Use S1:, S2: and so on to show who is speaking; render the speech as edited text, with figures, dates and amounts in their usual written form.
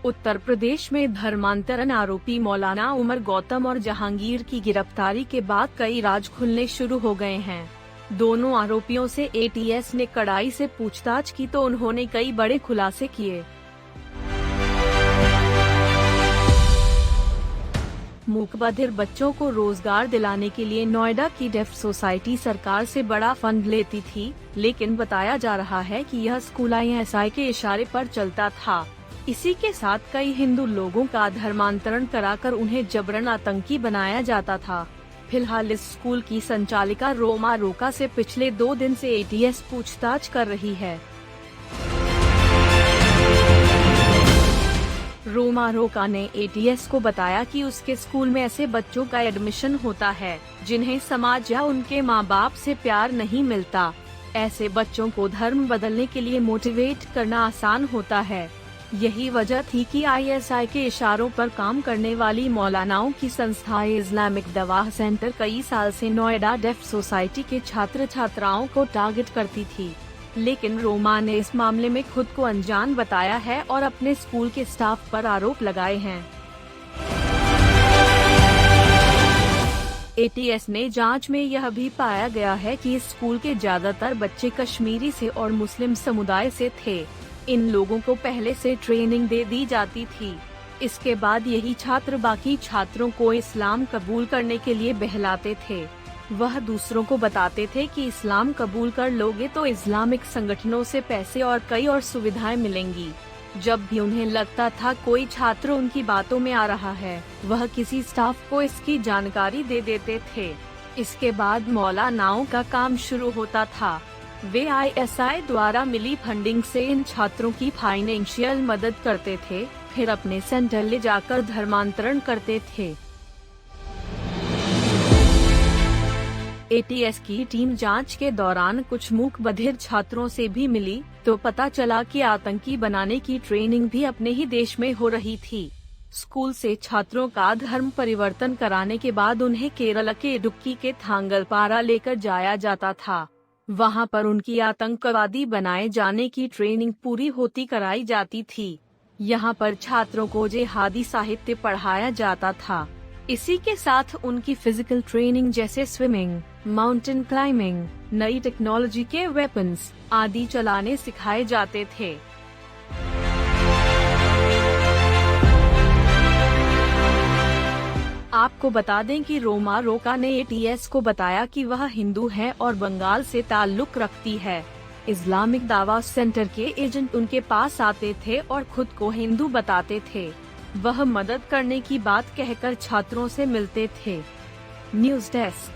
S1: उत्तर प्रदेश में धर्मांतरण आरोपी मौलाना उमर गौतम और जहांगीर की गिरफ्तारी के बाद कई राज खुलने शुरू हो गए हैं। दोनों आरोपियों से एटीएस ने कड़ाई से पूछताछ की तो उन्होंने कई बड़े खुलासे किए। मूक बधिर बच्चों को रोजगार दिलाने के लिए नोएडा की डेफ सोसाइटी सरकार से बड़ा फंड लेती थी, लेकिन बताया जा रहा है कि यह स्कूल ISI के इशारे पर चलता था। इसी के साथ कई हिंदू लोगों का धर्मांतरण कराकर उन्हें जबरन आतंकी बनाया जाता था। फिलहाल इस स्कूल की संचालिका रोमा रोका से पिछले 2 दिन से एटीएस पूछताछ कर रही है। रोमा रोका ने एटीएस को बताया कि उसके स्कूल में ऐसे बच्चों का एडमिशन होता है जिन्हें समाज या उनके माँ बाप से प्यार नहीं मिलता। ऐसे बच्चों को धर्म बदलने के लिए मोटिवेट करना आसान होता है। यही वजह थी कि ISI के इशारों पर काम करने वाली मौलानाओं की संस्था इस्लामिक दवाह सेंटर कई साल से नोएडा डेफ सोसाइटी के छात्र छात्राओं को टारगेट करती थी। लेकिन रोमा ने इस मामले में खुद को अनजान बताया है और अपने स्कूल के स्टाफ पर आरोप लगाए हैं। एटीएस ने जांच में यह भी पाया गया है कि इस स्कूल के ज्यादातर बच्चे कश्मीरी से और मुस्लिम समुदाय से थे। इन लोगों को पहले से ट्रेनिंग दे दी जाती थी। इसके बाद यही छात्र बाकी छात्रों को इस्लाम कबूल करने के लिए बहलाते थे। वह दूसरों को बताते थे कि इस्लाम कबूल कर लोगे तो इस्लामिक संगठनों से पैसे और कई और सुविधाएं मिलेंगी। जब भी उन्हें लगता था कोई छात्र उनकी बातों में आ रहा है, वह किसी स्टाफ को इसकी जानकारी दे देते थे। इसके बाद मौलानाओं का काम शुरू होता था। वे ISI द्वारा मिली फंडिंग से इन छात्रों की फाइनेंशियल मदद करते थे, फिर अपने सेंटर ले जाकर धर्मांतरण करते थे। एटीएस की टीम जांच के दौरान कुछ मूक बधिर छात्रों से भी मिली तो पता चला कि आतंकी बनाने की ट्रेनिंग भी अपने ही देश में हो रही थी। स्कूल से छात्रों का धर्म परिवर्तन कराने के बाद उन्हें केरल के इडुक्की के थांगलपारा लेकर जाया जाता था। वहां पर उनकी आतंकवादी बनाए जाने की ट्रेनिंग पूरी होती कराई जाती थी। यहां पर छात्रों को जिहादी साहित्य पढ़ाया जाता था। इसी के साथ उनकी फिजिकल ट्रेनिंग जैसे स्विमिंग, माउंटेन क्लाइंबिंग, नई टेक्नोलॉजी के वेपन्स आदि चलाने सिखाए जाते थे। आपको बता दें कि रोमा रोका ने एटीएस को बताया कि वह हिंदू है और बंगाल से ताल्लुक रखती है। इस्लामिक दावा सेंटर के एजेंट उनके पास आते थे और खुद को हिंदू बताते थे। वह मदद करने की बात कहकर छात्रों से मिलते थे। News desk.